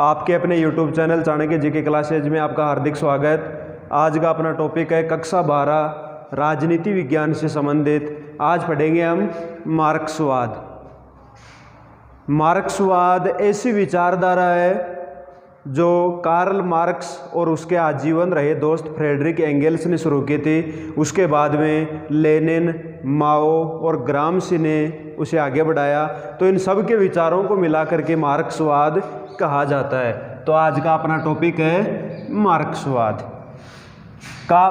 आपके अपने YouTube channel Chanakya GK classes में आपका हार्दिक स्वागत। आज का अपना टॉपिक है कक्षा 12 राजनीति विज्ञान से संबंधित। आज पढ़ेंगे हम मार्क्सवाद। मार्क्सवाद ऐसी विचारधारा है जो कार्ल मार्क्स और उसके आजीवन रहे दोस्त फ्रेडरिक एंगेल्स ने शुरू की थी। उसके बाद में लेनिन, माओ और ग्रामसी ने उसे आगे बढ़ाया। तो इन सब के विचारों को मिलाकर के मार्क्सवाद कहा जाता है। तो आज का अपना टॉपिक है मार्क्सवाद।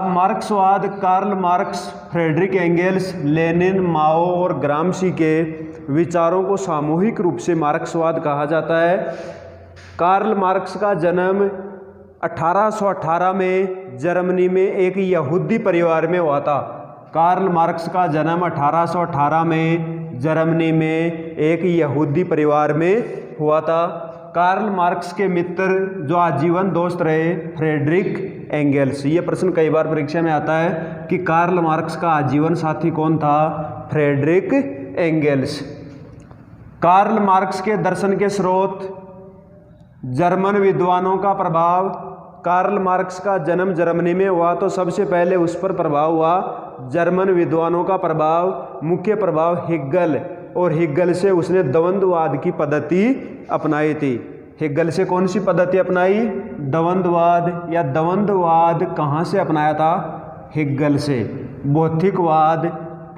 मार्क्सवाद Karl Marx, Friedrich Engels, Lenin, Mao और ग्रामसी के विचारों को सामूहिक रूप से मार्क्सवाद कहा जाता है। कार्ल मार्क्स का जन्म 1818 में जर्मनी में एक यहूदी परिवार में हुआ था। कार्ल मार्क्स का जन्म 1818 में जर्मनी में एक यहूदी परिवार में हुआ था। कार्ल मार्क्स के मित्र जो आजीवन दोस्त रहे फ्रेडरिक एंगेल्स। ये प्रश्न कई बार परीक्षा में आता है कि कार्ल मार्क्स का आजीवन साथी कौन था? Frederick Engels. कार्ल मार्क्स के दर्शन के स्रोत, जर्मन विद्वानों का प्रभाव। कार्ल मार्क्स का जन्म जर्मनी में हुआ तो सबसे पहले उस पर प्रभाव हुआ जर्मन विद्वानों का प्रभाव। मुख्य प्रभाव हेगल, और हेगल से उसने द्वंद्ववाद की पद्धति अपनाई थी। हेगल से कौन सी पद्धति अपनाई? द्वंद्ववाद। या द्वंद्ववाद कहाँ से अपनाया था? हेगल से। भौतिकवाद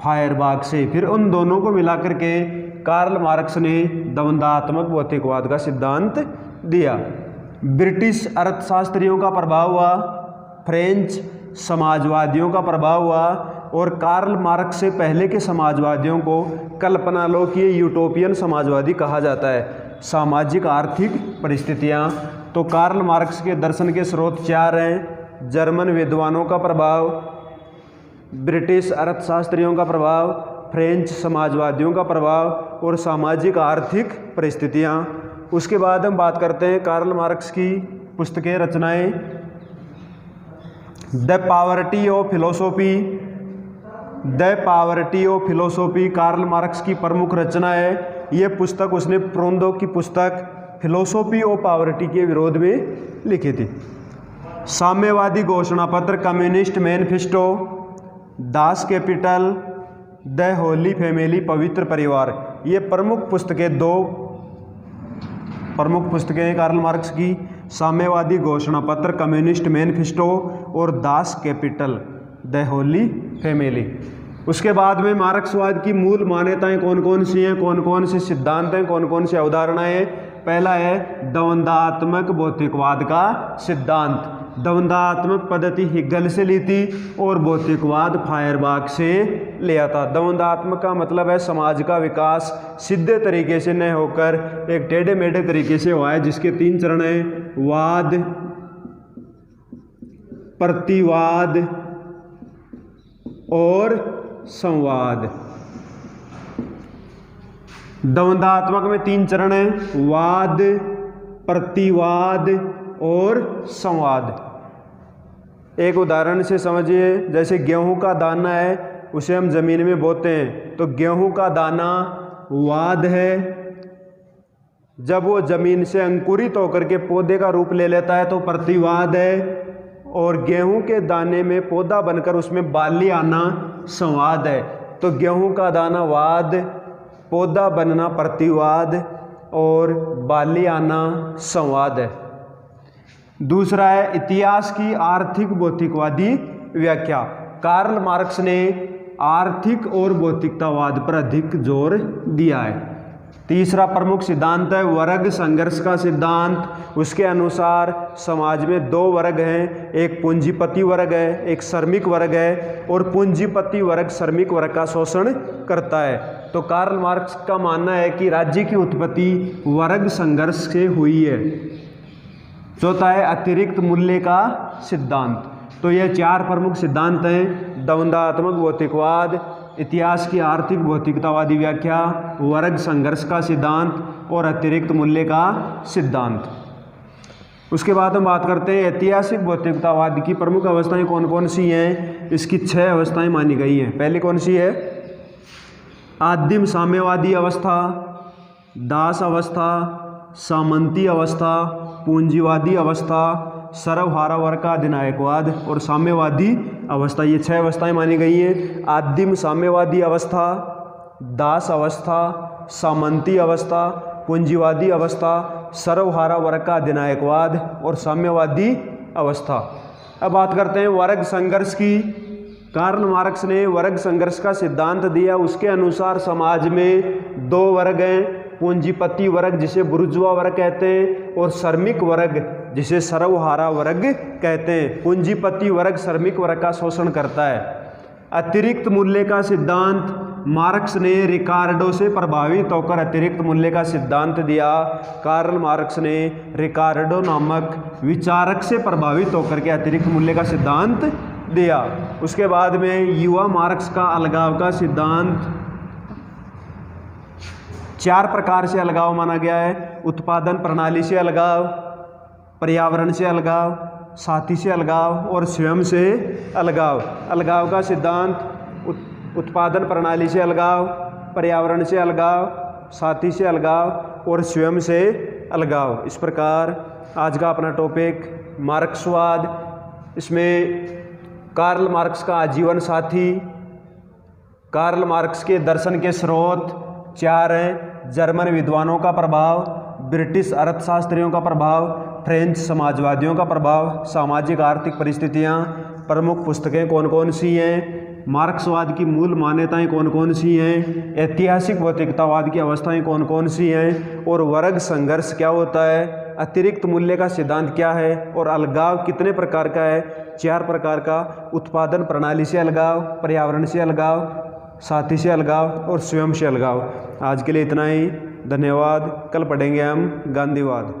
फायरबाख से। फिर उन दोनों को मिलाकर के कार्ल मार्क्स ने द्वंद्वात्मक भौतिकवाद का सिद्धांत दिया। ब्रिटिश अर्थशास्त्रियों का प्रभाव हुआ, फ्रेंच समाजवादियों का प्रभाव हुआ, और कार्ल मार्क्स से पहले के समाजवादियों को कल्पनालोकीय यूटोपियन समाजवादी कहा जाता है। सामाजिक आर्थिक परिस्थितियाँ। तो कार्ल मार्क्स के दर्शन के स्रोत 4 हैं: जर्मन विद्वानों का प्रभाव, ब्रिटिश अर्थशास्त्रियों का प्रभाव, फ्रेंच समाजवादियों का प्रभाव और सामाजिक आर्थिक परिस्थितियाँ। उसके बाद हम बात करते हैं कार्ल मार्क्स की पुस्तकें, रचनाएं। The poverty of philosophy. The poverty of philosophy Karl Marx की प्रमुख रचना है। यह पुस्तक उसने प्रोंदो की पुस्तक फिलोसॉफी ऑफ पॉवर्टी के विरोध में लिखी थी। साम्यवादी घोषणा पत्र, communist manifesto, Das Kapital, the Holi family पवित्र परिवार। ये प्रमुख पुस्तकें, 2 प्रमुख पुस्तकें हैं कार्ल मार्क्स की: साम्यवादी घोषणा पत्र, कम्युनिस्ट मैनिफेस्टो और Das Kapital, the Holi family. उसके बाद में मार्क्सवाद की मूल मान्यताएं कौन कौन सी हैं, कौन कौन से सिद्धांत हैं, कौन कौन सी अवधारणाएं हैं? पहला है द्वंद्वात्मक भौतिकवाद का सिद्धांत। द्वंद्वात्मक पद्धति हेगल से ली थी और भौतिकवाद फायरबाख से लिया था। द्वंद्वात्मक का मतलब है समाज का विकास सीधे तरीके से न होकर एक टेढ़े मेढ़े तरीके से हुआ है, जिसके 3 चरण हैं: वाद, प्रतिवाद और संवाद। द्वंद्वात्मक में 3 चरण हैं: वाद, प्रतिवाद और संवाद। एक उदाहरण से समझिए, जैसे गेहूं का दाना है, उसे हम जमीन में बोते हैं तो गेहूं का दाना वाद है। जब वो जमीन से अंकुरित होकर के पौधे का रूप ले लेता है तो प्रतिवाद है। और गेहूं के दाने में पौधा बनकर उसमें बाली आना संवाद है। तो गेहूं का दाना वाद, पौधा बनना प्रतिवाद और बाली आना संवाद है। दूसरा है इतिहास की आर्थिक भौतिकवादी व्याख्या। कार्ल मार्क्स ने आर्थिक और भौतिकतावाद पर अधिक जोर दिया है। तीसरा प्रमुख सिद्धांत है वर्ग संघर्ष का सिद्धांत। उसके अनुसार समाज में 2 वर्ग हैं, एक पूंजीपति वर्ग है, एक श्रमिक वर्ग है, और पूंजीपति वर्ग श्रमिक वर्ग का शोषण करता है। तो कार्ल मार्क्स का मानना है कि राज्य की उत्पत्ति वर्ग संघर्ष से हुई है। चौथा है अतिरिक्त मूल्य का सिद्धांत। तो ये 4 प्रमुख सिद्धांत हैं: द्वंद्वात्मक भौतिकवाद, इतिहास की आर्थिक भौतिकतावादी व्याख्या, वर्ग संघर्ष का सिद्धांत और अतिरिक्त मूल्य का सिद्धांत। उसके बाद हम बात करते हैं ऐतिहासिक भौतिकतावाद की प्रमुख अवस्थाएं कौन कौन सी हैं। इसकी 6 अवस्थाएं मानी गई हैं। पहली कौन सी है? आदिम साम्यवादी अवस्था, दास अवस्था, सामंती अवस्था, पूंजीवादी अवस्था, सर्वहारा वर्ग का अधिनायकवाद और साम्यवादी अवस्था। ये 6 अवस्थाएं मानी गई हैं। आदिम साम्यवादी अवस्था, दास अवस्था, सामंती अवस्था, पूंजीवादी अवस्था, सर्वहारा वर्ग का अधिनायकवाद और साम्यवादी अवस्था। अब बात करते हैं वर्ग संघर्ष की। कार्ल मार्क्स ने वर्ग संघर्ष का सिद्धांत दिया। उसके अनुसार समाज में 2 वर्ग हैं, पूंजीपति वर्ग जिसे बुर्जुआ वर्ग कहते हैं और श्रमिक वर्ग जिसे सर्वहारा वर्ग कहते हैं। पूंजीपति वर्ग श्रमिक वर्ग का शोषण करता है। अतिरिक्त मूल्य का सिद्धांत मार्क्स ने रिकार्डो से प्रभावित होकर अतिरिक्त मूल्य का सिद्धांत दिया। कार्ल मार्क्स ने रिकार्डो नामक विचारक से प्रभावित होकर के अतिरिक्त मूल्य का सिद्धांत दिया। उसके बाद में युवा मार्क्स का अलगाव का सिद्धांत। 4 प्रकार से अलगाव माना गया है। उत्पादन प्रणाली से अलगाव, पर्यावरण से अलगाव, साथी से अलगाव और स्वयं से अलगाव। अलगाव का सिद्धांत उत्पादन प्रणाली से अलगाव, पर्यावरण से अलगाव, साथी से अलगाव और स्वयं से अलगाव। इस प्रकार आज का अपना टॉपिक मार्क्सवाद। इसमें कार्ल मार्क्स का आजीवन साथी, कार्ल मार्क्स के दर्शन के स्रोत 4 हैं। जर्मन विद्वानों का प्रभाव, ब्रिटिश अर्थशास्त्रियों का प्रभाव, फ्रेंच समाजवादियों का प्रभाव, सामाजिक आर्थिक परिस्थितियाँ। प्रमुख पुस्तकें कौन कौन सी हैं, मार्क्सवाद की मूल मान्यताएं कौन कौन सी हैं, ऐतिहासिक भौतिकतावाद की अवस्थाएं कौन कौन सी हैं और वर्ग संघर्ष क्या होता है, अतिरिक्त मूल्य का सिद्धांत क्या है और अलगाव कितने प्रकार का है। 4 प्रकार का। उत्पादन प्रणाली से अलगाव, पर्यावरण से अलगाव, साथी से अलगाव और स्वयं से अलगाव। आज के लिए इतना ही। धन्यवाद। कल पढ़ेंगे हम गांधीवाद।